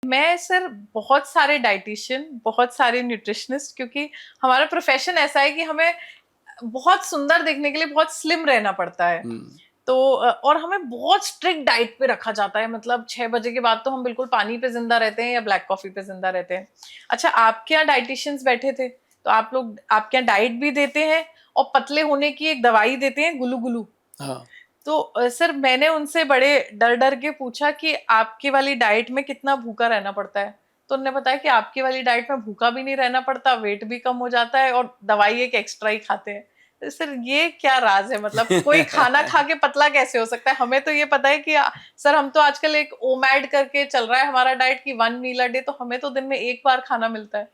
मैं सर बहुत सारे डाइटिशियन, बहुत सारे न्यूट्रिशनिस्ट, क्योंकि हमारा प्रोफेशन ऐसा है कि हमें बहुत सुंदर दिखने के लिए बहुत स्लिम रहना पड़ता है। तो और हमें बहुत स्ट्रिक्ट डाइट पे रखा जाता है, मतलब 6 बजे के बाद तो हम बिल्कुल पानी पे जिंदा रहते हैं या ब्लैक कॉफी पे जिंदा रहते हैं। अच्छा, आपके यहाँ डाइटिशियंस बैठे थे तो आप लोग आपके यहाँ डाइट भी देते हैं और पतले होने की एक दवाई देते हैं, गुलू गुलू। हाँ। तो सर मैंने उनसे बड़े डर डर के पूछा कि आपकी वाली डाइट में कितना भूखा रहना पड़ता है। तो उन्होंने बताया कि आपकी वाली डाइट में भूखा भी नहीं रहना पड़ता, वेट भी कम हो जाता है और दवाई एक एक्स्ट्रा ही खाते हैं। तो सर ये क्या राज है, मतलब कोई खाना खा के पतला कैसे हो सकता है? हमें तो ये पता है कि सर हम तो आजकल एक ओमैड करके चल रहा है हमारा डाइट की 1 मील अ डे, तो हमें तो दिन में एक बार खाना मिलता है।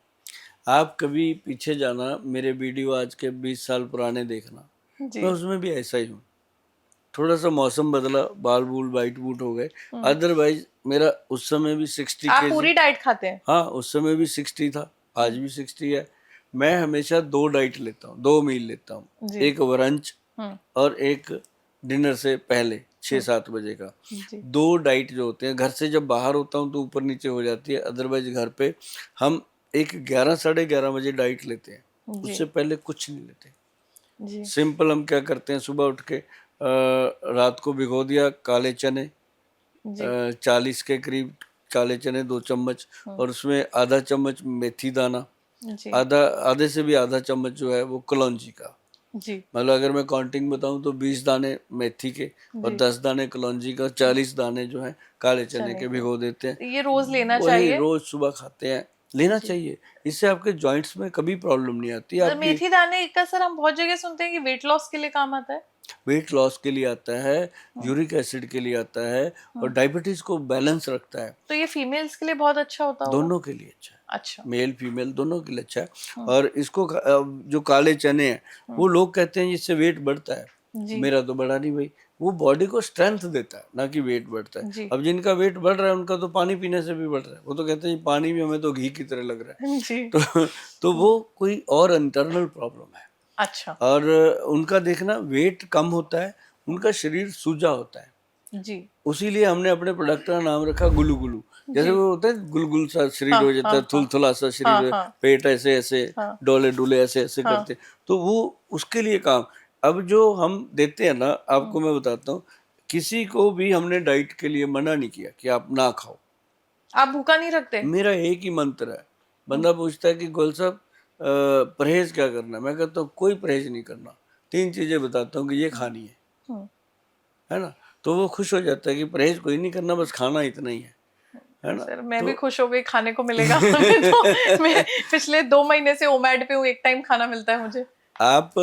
आप कभी पीछे जाना, मेरे वीडियो आज के 20 साल पुराने देखना, जी। मैं उसमें भी ऐसा ही हूँ। थोड़ा सा मौसम बदला, बाल बूल वाइट बूट हो गए, अदरवाइज मेरा उस समय भी 60 आप केजी। पूरी डाइट खाते हैं? हाँ, उस समय भी 60 था, आज भी 60 है। मैं हमेशा 2 डाइट लेता हूँ, 2 मील लेता हूँ, जी। एक ब्रंच और एक डिनर से पहले 6-7 बजे का। जी। 2 डाइट जो होते हैं, घर से जब बाहर होता हूँ तो ऊपर नीचे हो जाती है, अदरवाइज घर पे हम एक 11-11:30 बजे डाइट लेते हैं, जी। उससे पहले कुछ नहीं लेते। जी। सिंपल हम क्या करते हैं, सुबह उठ के रात को भिगो दिया काले चने, जी। 40 के करीब काले चने 2 चम्मच, और उसमें आधा चम्मच मेथी दाना, जी। आधे से भी आधा चम्मच जो है वो कलौंजी का। जी। मतलब अगर मैं काउंटिंग बताऊं तो 20 दाने मेथी के और जी। 10 दाने कलौंजी का, 40 दाने जो है काले चने चने के के। भिगो देते हैं। तो ये रोज लेना वही चाहिए? रोज सुबह खाते हैं, लेना जी। चाहिए। इससे आपके जॉइंट्स में कभी प्रॉब्लम नहीं आती आपकी। मेथी दाने का सर हम बहुत जगह सुनते हैं कि वेट लॉस के लिए काम आता है। वेट लॉस के लिए आता है, यूरिक एसिड के लिए आता है, और डायबिटीज को बैलेंस रखता है। तो ये फीमेल्स के लिए बहुत अच्छा होता होगा? दोनों के लिए अच्छा है, अच्छा। मेल फीमेल दोनों के लिए अच्छा है। और इसको जो काले चने हैं, वो लोग कहते हैं इससे वेट बढ़ता है, जी। मेरा तो बढ़ा नहीं भाई। वो बॉडी को स्ट्रेंथ देता है, ना कि वेट बढ़ता है। जी। अब जिनका वेट बढ़ रहा है उनका तो पानी पीने से भी बढ़ रहा है, वो तो कहते हैं पानी भी हमें तो घी की तरह लग रहा जी। है। तो वो कोई और इंटरनल प्रॉब्लम है। अच्छा। और उनका देखना, वेट कम होता है, उनका शरीर सूजा होता है। जी। उसीलिए हमने अपने प्रोडक्ट का नाम रखा गुलू गुलू। जैसे जी। वो होता है गुलगुल सा शरीर हाँ हो जाता हाँ है, हाँ थुलथुला सा शरीर हाँ है, हाँ पेट ऐसे ऐसे हाँ डोले डोले ऐसे ऐसे हाँ। करते, तो वो उसके लिए काम। अब जो हम देते हैं ना, आपको मैं बताता हूँ, किसी को भी हमने डाइट के लिए मना नहीं किया कि आप ना खाओ। आप भूखा नहीं रखते? मेरा एक ही मंत्र है। बंदा पूछता है कि गोल साहब परहेज क्या करना, मैं कहता हूँ कोई परहेज नहीं करना, 3 चीजें बताता हूँ कि ये खानी है ना। तो वो खुश हो जाता है कि परहेज कोई नहीं करना, बस खाना इतना ही है ना। सर मैं भी तो खुश हो गई, खाने को मिलेगा। तो मैं पिछले 2 महीने से ओमैड पे हूँ, एक टाइम खाना मिलता है मुझे। आप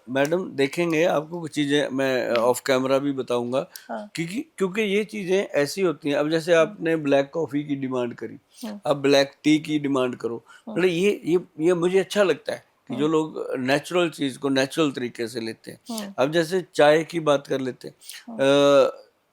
मैडम देखेंगे, आपको कुछ चीज़ें मैं ऑफ कैमरा भी बताऊंगा, हाँ। क्योंकि ये चीज़ें ऐसी होती हैं। अब जैसे आपने ब्लैक कॉफ़ी की डिमांड करी, आप ब्लैक टी की डिमांड करो, मतलब ये मुझे अच्छा लगता है कि जो लोग नेचुरल चीज़ को नेचुरल तरीके से लेते हैं। अब जैसे चाय की बात कर लेते हैं,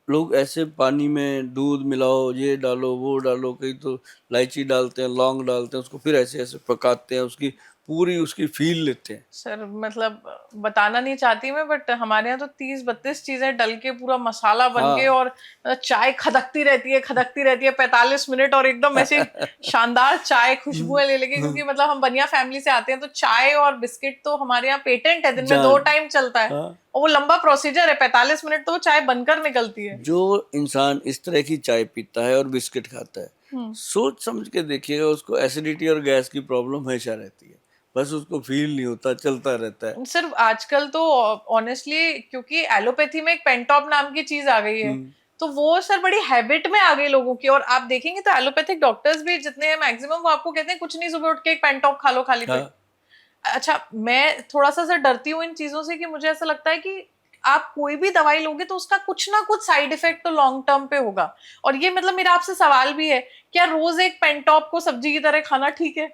लोग ऐसे पानी में दूध मिलाओ, ये डालो वो डालो, कहीं तो इलायची डालते हैं, लौंग डालते हैं, उसको फिर ऐसे ऐसे पकाते हैं, उसकी पूरी उसकी फील लेते हैं। सर मतलब बताना नहीं चाहती मैं, बट हमारे यहाँ तो 30-32 चीजें डल के पूरा मसाला बन के, हाँ। और चाय खदकती रहती है 45 मिनट, और एकदम ऐसी शानदार चाय खुशबुएं ले लेके, क्योंकि मतलब हम बनिया फैमिली से आते हैं, तो चाय और बिस्किट तो हमारे यहाँ पेटेंट है, दिन में 2 टाइम चलता है। हाँ। और वो लंबा प्रोसीजर है, 45 मिनट तो वो चाय बनकर निकलती है। जो इंसान इस तरह की चाय पीता है और बिस्किट खाता है, सोच समझ के देखिएगा, उसको एसिडिटी और गैस की प्रॉब्लम हमेशा रहती है, बस उसको फील नहीं होता, चलता रहता है। सिर्फ आजकल तो ऑनेस्टली, क्योंकि एलोपैथी में एक पेंटॉप नाम की चीज आ गई है, तो वो सर बड़ी हैबिट में आ गई लोगों की। और आप देखेंगे तो एलोपैथिक डॉक्टर्स भी जितने हैं मैक्सिमम, वो आपको कहते हैं कुछ नहीं, सुबह उठ के एक पेंटॉप खा लो खाली पेट। हाँ। अच्छा, मैं थोड़ा सा सर डरती हूँ इन चीजों से, कि मुझे ऐसा लगता है कि आप कोई भी दवाई लोगे तो उसका कुछ ना कुछ साइड इफेक्ट तो लॉन्ग टर्म पे होगा। और ये मतलब मेरा आपसे सवाल भी है, क्या रोज एक पेंटॉप को सब्जी की तरह खाना ठीक है?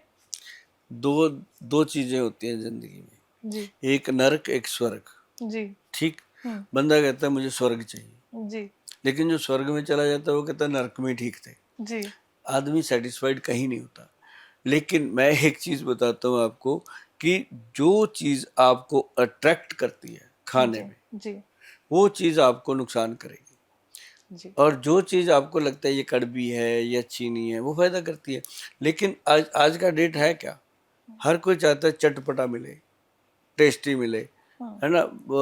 दो दो चीजें होती हैं जिंदगी में, जी। एक नरक एक स्वर्ग। जी। ठीक। बंदा कहता है मुझे स्वर्ग चाहिए, जी। लेकिन जो स्वर्ग में चला जाता है वो कहता है नरक में ठीक थे। जी। आदमी सेटिस्फाइड कहीं नहीं होता। लेकिन मैं एक चीज बताता हूँ आपको, कि जो चीज आपको अट्रैक्ट करती है खाने जी। में, जी। वो चीज आपको नुकसान करेगी। जी। और जो चीज़ आपको लगता है ये कड़वी है, ये अच्छी नहीं है, वो फ़ायदा करती है। लेकिन आज आज का डेट है क्या? हर कोई चाहता है चटपटा मिले, टेस्टी मिले, हाँ। है ना?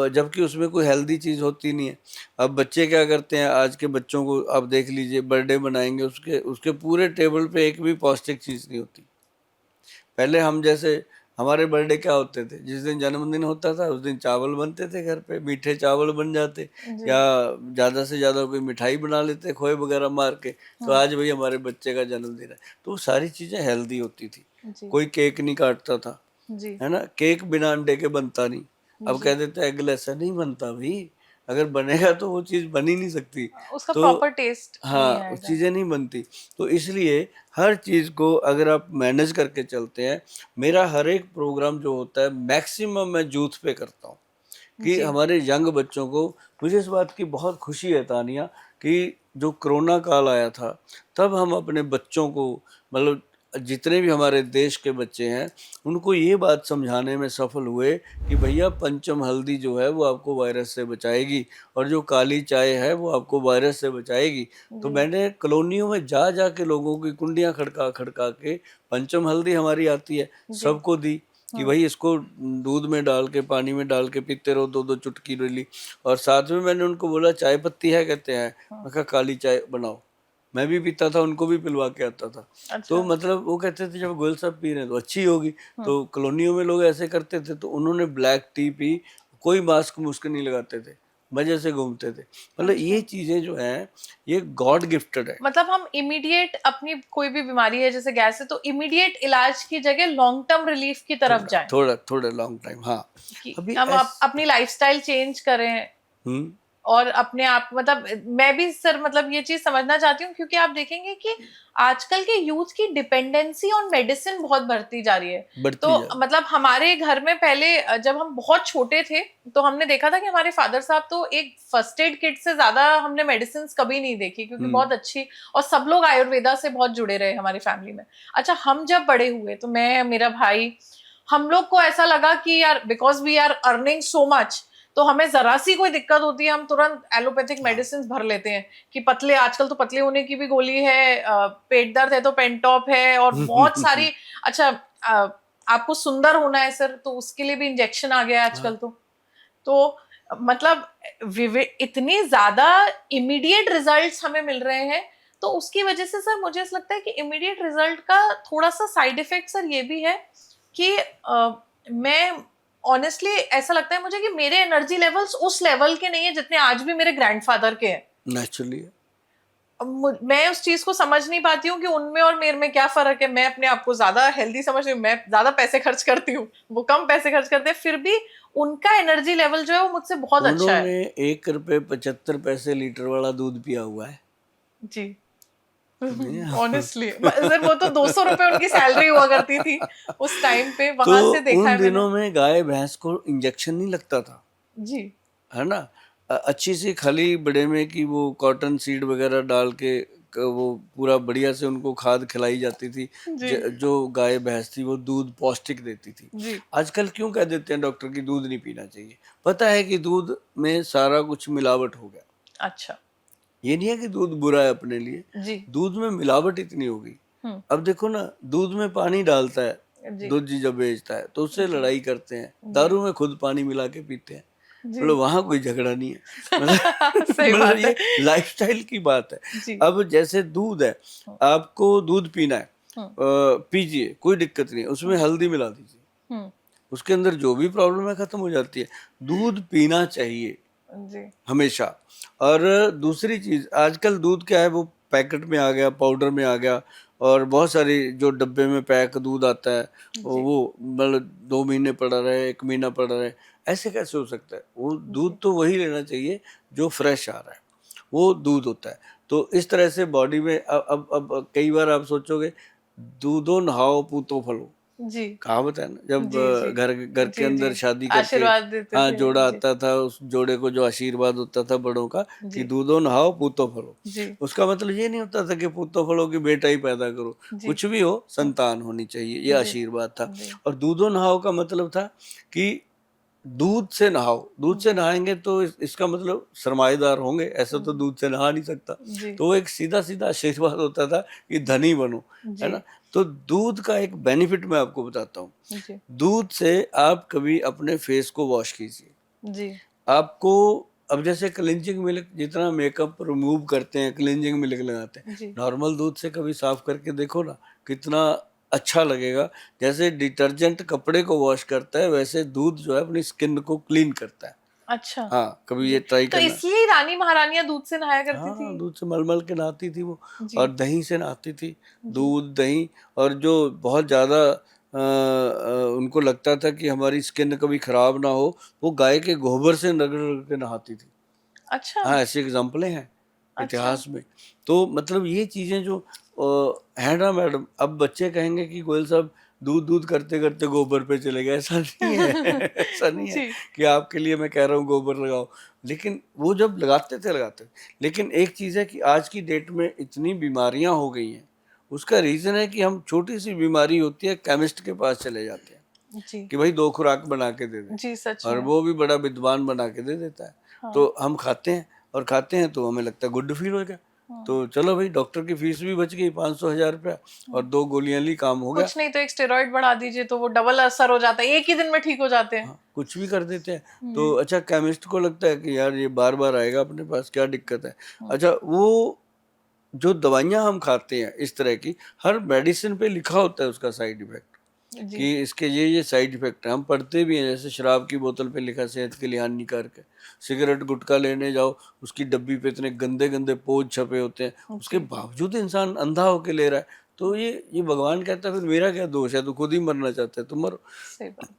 जबकि उसमें कोई हेल्दी चीज़ होती नहीं है। अब बच्चे क्या करते हैं, आज के बच्चों को आप देख लीजिए, बर्थडे मनाएँगे, उसके उसके पूरे टेबल पे एक भी पौष्टिक चीज़ नहीं होती। पहले हम जैसे हमारे बर्थडे क्या होते थे, जिस दिन जन्मदिन होता था उस दिन चावल बनते थे घर पे, मीठे चावल बन जाते, जी। या ज़्यादा से ज़्यादा कोई मिठाई बना लेते खोए वगैरह मार के। तो हाँ। आज भाई हमारे बच्चे का जन्मदिन है, तो वो सारी चीज़ें हेल्दी होती थी। जी। कोई केक नहीं काटता था, जी। है ना? केक बिना अंडे के बनता नहीं। अब कह जी। देते हैं एगलेस है, नहीं बनता भाई, अगर बनेगा तो वो चीज़ बन ही नहीं सकती। उसका तो प्रॉपर टेस्ट नहीं हाँ, वो आएगा। चीज़ें नहीं बनती। तो इसलिए हर चीज़ को अगर आप मैनेज करके चलते हैं, मेरा हर एक प्रोग्राम जो होता है मैक्सिमम मैं यूथ पे करता हूँ, कि जी। हमारे यंग बच्चों को। मुझे इस बात की बहुत खुशी है तानिया, कि जो कोरोना काल आया था, तब हम अपने बच्चों को, मतलब जितने भी हमारे देश के बच्चे हैं, उनको ये बात समझाने में सफल हुए कि भैया पंचम हल्दी जो है वो आपको वायरस से बचाएगी, और जो काली चाय है वो आपको वायरस से बचाएगी। तो जी। मैंने कॉलोनियों में जा जा के लोगों की कुंडियाँ खड़का खड़का के, पंचम हल्दी हमारी आती है, जी। सबको दी कि भाई इसको दूध में डाल के, पानी में डाल के पीते रहो, 2-2 चुटकी डेली। और साथ में मैंने उनको बोला चाय पत्ती है, कहते हैं। मैं कहा काली चाय बनाओ। मैं भी पीता था, उनको भी पिलवा के आता था। तो अच्छा। मतलब वो कहते थे जब गोयल साहब पी रहे हैं तो अच्छी होगी। तो कॉलोनियों में लोग ऐसे करते थे, तो उन्होंने ब्लैक टी पी, कोई मास्क मुस्क नहीं लगाते थे, मजे से घूमते थे। मतलब ये अच्छा। चीजें जो हैं, ये गॉड गिफ्टेड है। मतलब हम इमीडिएट अपनी कोई भी बीमारी है जैसे गैस है तो इमीडिएट इलाज की जगह लॉन्ग टर्म रिलीफ की तरफ थोड़ा जाएं थोड़ा थोड़ा लॉन्ग टाइम, हाँ। कि अभी हम ऐस अपनी लाइफस्टाइल चेंज करें हम्म और अपने आप मतलब मैं भी सर मतलब ये चीज समझना चाहती हूँ क्योंकि आप देखेंगे कि आजकल के यूथ की डिपेंडेंसी ऑन मेडिसिन बहुत बढ़ती जा रही है। बढ़ती तो जा रही। मतलब हमारे घर में पहले जब हम बहुत छोटे थे तो हमने देखा था कि हमारे फादर साहब तो एक फर्स्ट एड किट से ज्यादा हमने मेडिसिन कभी नहीं देखी क्योंकि बहुत अच्छी और सब लोग आयुर्वेदा से बहुत जुड़े रहे हमारी फैमिली में। अच्छा हम जब बड़े हुए तो मैं मेरा भाई हम लोग को ऐसा लगा कि यार because we are earning so much तो हमें जरा सी कोई दिक्कत होती है हम तुरंत एलोपैथिक हाँ। मेडिसिन भर लेते हैं कि पतले आजकल तो पतले होने की भी गोली है पेट दर्द है तो पेंटॉप है और बहुत सारी। अच्छा आपको सुंदर होना है सर तो उसके लिए भी इंजेक्शन आ गया है आजकल हाँ। तो मतलब इतनी ज्यादा इमीडिएट रिजल्ट्स हमें मिल रहे हैं तो उसकी वजह से सर मुझे ऐसा लगता है कि इमीडिएट रिजल्ट का थोड़ा सा साइड इफेक्ट सर ये भी है कि मैं ऑनेस्टली ऐसा लगता है मुझे कि मेरे एनर्जी लेवल्स उस लेवल के नहीं है जितने आज भी मेरे ग्रैंडफादर के हैं। नेचुरली। मैं उस चीज को समझ नहीं पाती हूँ कि उनमें और मेरे में क्या फर्क है। मैं अपने आप को ज्यादा हेल्दी समझती हूँ, मैं ज्यादा पैसे खर्च करती हूँ, वो कम पैसे खर्च करते हैं, फिर भी उनका एनर्जी लेवल जो है वो मुझसे बहुत अच्छा है। उन्होंने 1 रुपए 75 पैसे लीटर वाला दूध पिया हुआ है। जी। नहीं। ऑनेस्टली सर वो तो 200 रुपए उनकी सैलरी हुआ करती थी उस टाइम पे, तो वहां से देखा उन है मैंने। दिनों में गाय भैंस को इंजेक्शन नहीं लगता था, जी। है ना? अच्छी सी खली बड़े में की वो कॉटन सीड वगैरह डाल के वो पूरा बढ़िया से उनको खाद खिलाई जाती थी। जी। जो गाय भैंस थी वो दूध पौष्टिक देती थी। जी। आजकल क्यों कह देते हैं डॉक्टर की दूध नहीं पीना चाहिए? पता है कि दूध में सारा कुछ मिलावट हो गया। अच्छा। ये नहीं है कि दूध बुरा है अपने लिए, जी। दूध में मिलावट इतनी हो गई। हम्म। अब देखो ना, दूध में पानी डालता है, जी। दूध जी जब बेचता है तो उससे जी। लड़ाई करते हैं। जी। दारू में खुद पानी मिला के पीते हैं। जी। मतलब वहां कोई झगड़ा नहीं है। मतलब सही मतलब बात है। ये लाइफस्टाइल की बात है। जी। अब जैसे दूध है, हम्म। आपको दूध पीना है, हम्म। पीजिए, कोई दिक्कत नहीं है, उसमें हम्म। हल्दी मिला दीजिए, हम्म। उसके अंदर जो भी प्रॉब्लम है खत्म हो जाती है। दूध पीना चाहिए जी। हमेशा। और दूसरी चीज, आजकल दूध क्या है, वो पैकेट में आ गया, पाउडर में आ गया, और बहुत सारी जो डब्बे में पैक दूध आता है, जी। वो मतलब 2 महीने पड़ा रहे, 1 महीना पड़ा रहे, ऐसे कैसे हो सकता है? वो दूध जी। तो वही लेना चाहिए जो फ्रेश आ रहा है, वो दूध होता है। तो इस तरह से बॉडी में अब कई बार आप सोचोगे, दूधो नहाओ पूतो फलो, जी। कहावत है ना, जब जी। जी। घर घर के जी। जी। अंदर शादी करके, आशीर्वाद देते हाँ, थे। जोड़ा जी। आता था, उस जोड़े को जो आशीर्वाद होता था बड़ों का, कि जी। दूधो नहाओ पूतो फलो। जी। उसका मतलब ये नहीं होता था कि पूतो फलो की बेटा ही पैदा करो, जी। कुछ भी हो, संतान होनी चाहिए, ये जी। आशीर्वाद था। जी। और दूधो नहाओ का मतलब था कि दूध से नहाओ, दूध से नहाएंगे तो इसका मतलब सरमाएदार होंगे, ऐसा तो दूध से नहा नहीं सकता। जी तो वो एक सीधा सीधा आशीर्वाद होता था कि धनी बनो, है जी ना। तो दूध का एक बेनिफिट मैं आपको बताता हूँ। जी दूध से आप कभी अपने फेस को वॉश कीजिए। जी आपको अब जैसे क्लिनजिंग मिल्क जितना मेकअप रिमूव करते हैं, क्लिनजिंग मिल्क लगाते हैं, जी नॉर्मल दूध से कभी साफ करके देखो ना, कितना अच्छा लगेगा। जैसे डिटर्जेंट कपड़े को वॉश करता है, वैसे दूध जो है अपनी स्किन को क्लीन करता है। अच्छा हाँ, कभी ये जी ट्राई तो करना। इसलिए रानी महारानियां दूध से नहाया करती हाँ, थी। दूध से मल-मल के नहाती थी वो, जी और दही से नहाती थी। जी दूध, दही, और जो बहुत ज़्यादा उनको लगता था कि हमारी स्किन कभी खराब ना हो, वो गाय के गोबर से रगड़-रगड़ के नहाती थी। अच्छा हाँ, ऐसी एग्ज़ाम्पलें हैं अच्छा इतिहास में। तो मतलब ये चीज़ें जो है ना मैडम, अब बच्चे कहेंगे कि गोयल साहब दूध-दूध करते-करते गोबर पे चले गए, ऐसा नहीं है। ऐसा नहीं है जी कि आपके लिए मैं कह रहा हूँ गोबर लगाओ। लेकिन वो जब लगाते थे, लगाते थे। लेकिन एक चीज़ है कि आज की डेट में इतनी बीमारियाँ हो गई हैं, उसका रीज़न है कि हम छोटी-सी बीमारी होती है, केमिस्ट के पास चले जाते हैं जी कि भाई 2 खुराक बना के दे दे, जी सच और में वो भी बड़ा विद्वान बना के दे देता है। हाँ तो हम खाते हैं, और खाते हैं तो हमें लगता है गुड फील हो गया। तो हाँ चलो भाई, डॉक्टर की फीस भी बच गई 500-1000 रुपया, और 2 गोलियां ली, काम हो गया। कुछ नहीं तो एक स्टेरॉइड बढ़ा दीजिए तो वो डबल असर हो जाता है, एक ही दिन में ठीक हो जाते हैं। हाँ, कुछ भी कर देते हैं। तो जी अच्छा, केमिस्ट को लगता है कि यार ये बार बार आएगा अपने पास, क्या दिक्कत है। हाँ अच्छा, वो जो दवाइयाँ हम खाते हैं इस तरह की, हर मेडिसिन पे लिखा होता है उसका साइड इफेक्ट, जी कि इसके ये साइड इफेक्ट है। हम पढ़ते भी हैं, जैसे शराब की बोतल पे लिखा सेहत के लिए हानिकारक है। सिगरेट गुटखा लेने जाओ, उसकी डब्बी पे इतने गंदे गंदे पोज छपे होते हैं, उसके जी बावजूद इंसान अंधा होके ले रहा है। तो ये भगवान कहता है फिर मेरा क्या दोष है, तू खुद ही मरना चाहता है तो मरो। सही बात